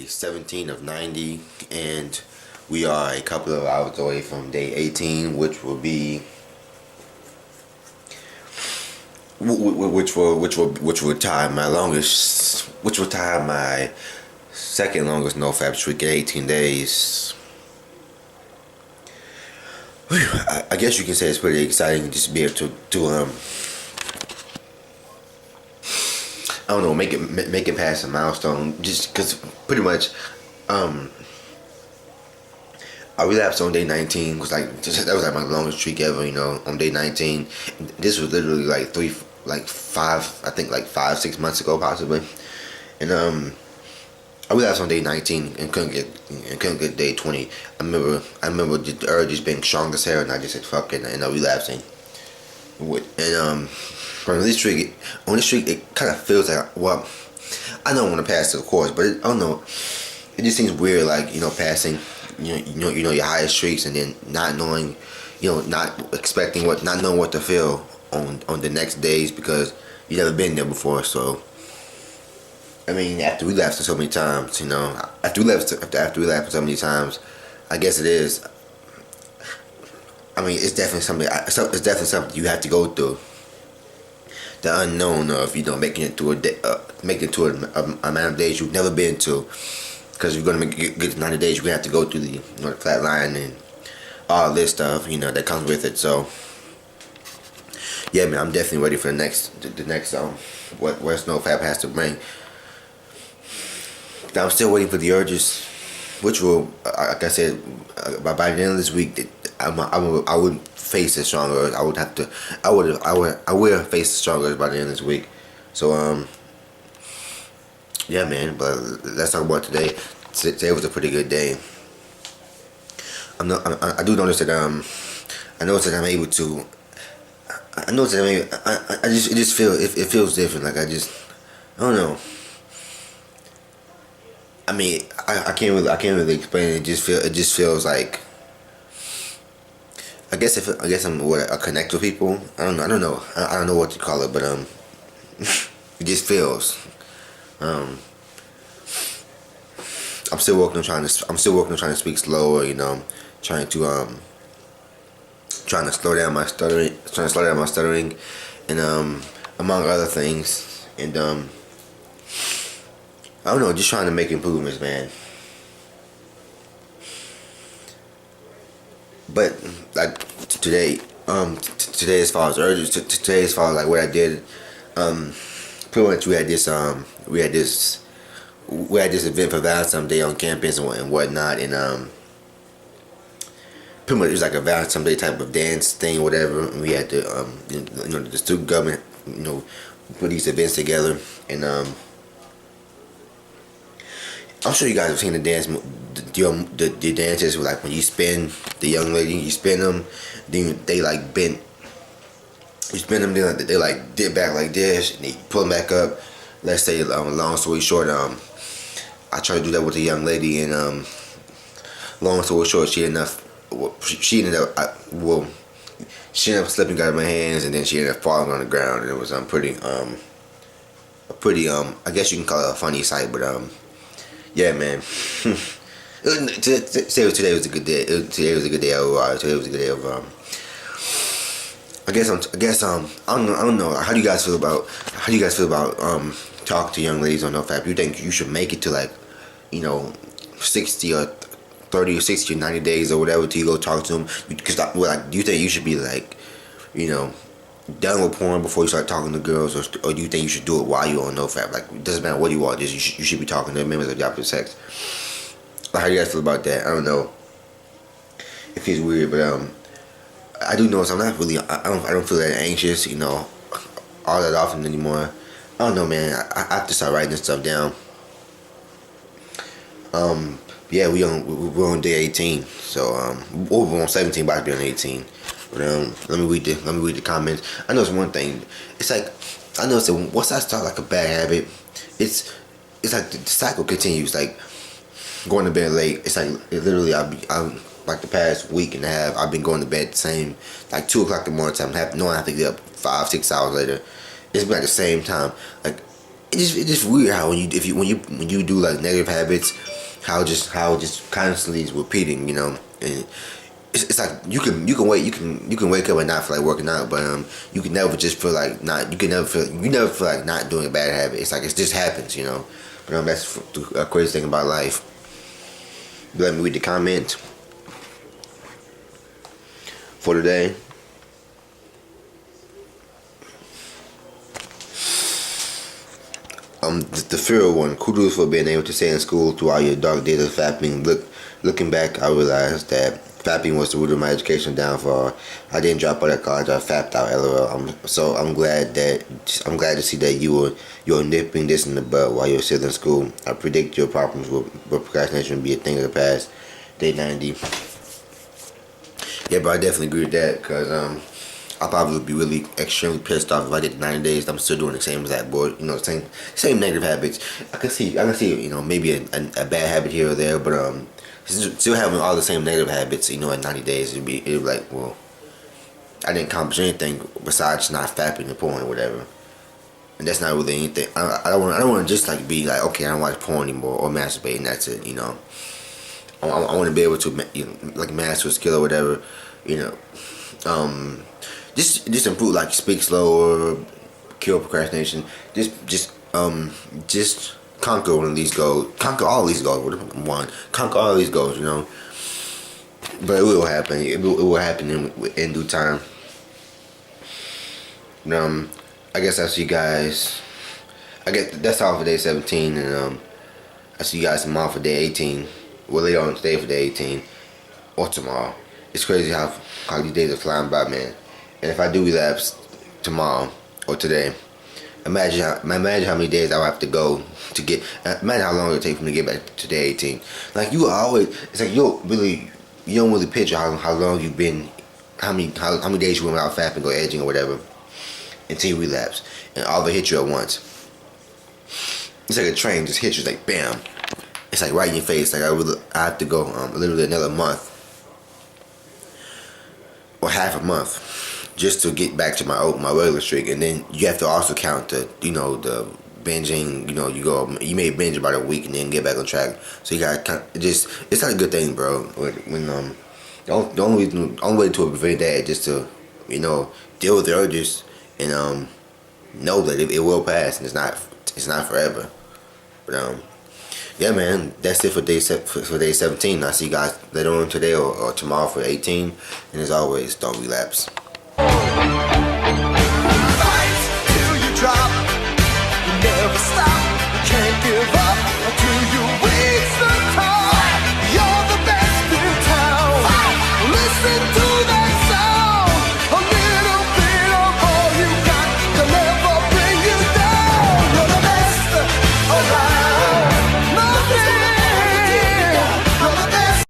day 17 of 90, and we are a couple of hours away from day 18, which will be which will tie my longest, which will tie my second longest NoFap streak at 18 days. I guess you can say it's pretty exciting just to be able to I don't know, make it past a milestone, just because pretty much I relapsed on day 19. Was like that was like my longest streak ever, on day 19. This was literally like 5, 6 months ago possibly, and I relapsed on day 19 and couldn't get day 20. I remember the urge just being strong as hell, and I just said fuck it, and I relapsing. And on this streak, it kind of feels like, well, I don't want to pass to the course, but I don't know. It just seems weird, like passing, your highest streaks, and then not knowing, not expecting not knowing what to feel on the next days because you never been there before. So, I mean, after relapsing so many times, after relapsing so many times, I guess it is. I mean, it's definitely something. It's definitely something you have to go through. The unknown of making it to an amount of days you've never been to, because you're gonna get to 90 days, you're gonna have to go through the the flat line and all this stuff that comes with it. So yeah, man, I'm definitely ready for the next what NoFap has to bring. Now, I'm still waiting for the urges, which will, like I said, by the end of this week, I would face a stronger urge. I will face a stronger urge by the end of this week. So yeah, man. But let's talk about today. Today was a pretty good day. I do notice that I notice that I'm able to. I notice that it feels different. Like I don't know. I mean, I can't really explain it. It just feels like. I guess I'm I connect with people. I don't know. I don't know what to call it, but it just feels. I'm still working on trying to speak slower. Trying to slow down my stuttering, and among other things, and I don't know, just trying to make improvements, man. But like today, today as far as urges, today as far as like what I did, pretty much we had this event for Valentine's Day on campus and whatnot, and pretty much it was like a Valentine's Day type of dance thing, whatever. And we had to the student government put these events together, and I'm sure you guys have seen the dance, the dances where, like, when you spin the young lady, you spin them, then they like bend. You spin them, then they like dip back like this, and they pull them back up. Let's say, long story short, I tried to do that with a young lady, and long story short, she ended up slipping out of my hands, and then she ended up falling on the ground, and it was pretty I guess you can call it a funny sight, but yeah, man. Today was a good day. Today was a good day overall. Today was a good day overall. I don't know. How do you guys feel about talking to young ladies on NoFap? You think you should make it to, like, 60 or 30 or 60 or 90 days or whatever till you go talk to them? Because do you think you should be, like, done with porn before you start talking to girls, or do you think you should do it while you're on NoFap? Like, it doesn't matter what you are, just you should be talking to members of the opposite sex. Like, how do you guys feel about that? I don't know. It feels weird, but I do notice I'm not really. I don't feel that anxious, all that often anymore. I don't know, man. I have to start writing this stuff down. Yeah, we're on day 18, so we're on 17, about to be on 18. But let me read the comments. I noticed one thing. It's like I noticed that once I start like a bad habit, it's like the cycle continues. Like going to bed late. It's like literally I'm like the past week and a half. I've been going to bed the same, like 2 o'clock in the morning time. Knowing I have to get up 5-6 hours later. It's been at the same time. Like it's just weird how when you do like negative habits, how just constantly is repeating, you know. And it's like you can wake up and not feel like working out, but you can never just feel like not you never feel like not doing a bad habit. It's like it just happens, you know. But that's a crazy thing about life. Let me read the comments for today. The fear one. Kudos for being able to stay in school throughout your dark days of fapping. Looking back, I realized that fapping was the root of my educational downfall. I didn't drop out of college. I fapped out. LOL. I'm glad to see that you're nipping this in the bud while you're still in school. I predict your problems with procrastination will be a thing of the past. Day 90. Yeah, but I definitely agree with that because I probably would be really extremely pissed off if I did 90 days. I'm still doing the same exact board, you know, same negative habits. I can see, you know, maybe a bad habit here or there, but still having all the same negative habits, you know, at 90 days, it'd be like, well, I didn't accomplish anything besides not fapping the porn or whatever. And that's not really anything. I don't want to just like be like, okay, I don't watch porn anymore or masturbate and that's it, you know. I want to be able to, you know, like master a skill or whatever, you know. Just improve, like speak slower, kill procrastination. Just conquer one of these goals. Conquer all these goals. Conquer all these goals. You know. But it will happen. It will happen in due time. I guess I'll see you guys. I guess that's all for day 17, and I see you guys tomorrow for day 18. Well, later on today for day 18, or tomorrow. It's crazy how these days are flying by, man. And if I do relapse tomorrow or today, imagine how many days I'll have to go to get. Imagine how long it'll take for me to get back to day 18. Like you always, it's like you don't really picture how long you've been, how many days you went without fapping or edging or whatever, until you relapse, and all of it hit you at once. It's like a train just hits you, like bam. It's like right in your face. Like I have to go literally another month or half a month just to get back to my regular streak, and then you have to also count the binging. You know, you may binge about a week and then get back on track. So you got it's not a good thing, bro. When the only way to prevent that is just to deal with the urges and know that it will pass and it's not forever. But yeah, man, that's it for day 17. I'll see you guys later on today or tomorrow for 18. And as always, don't relapse.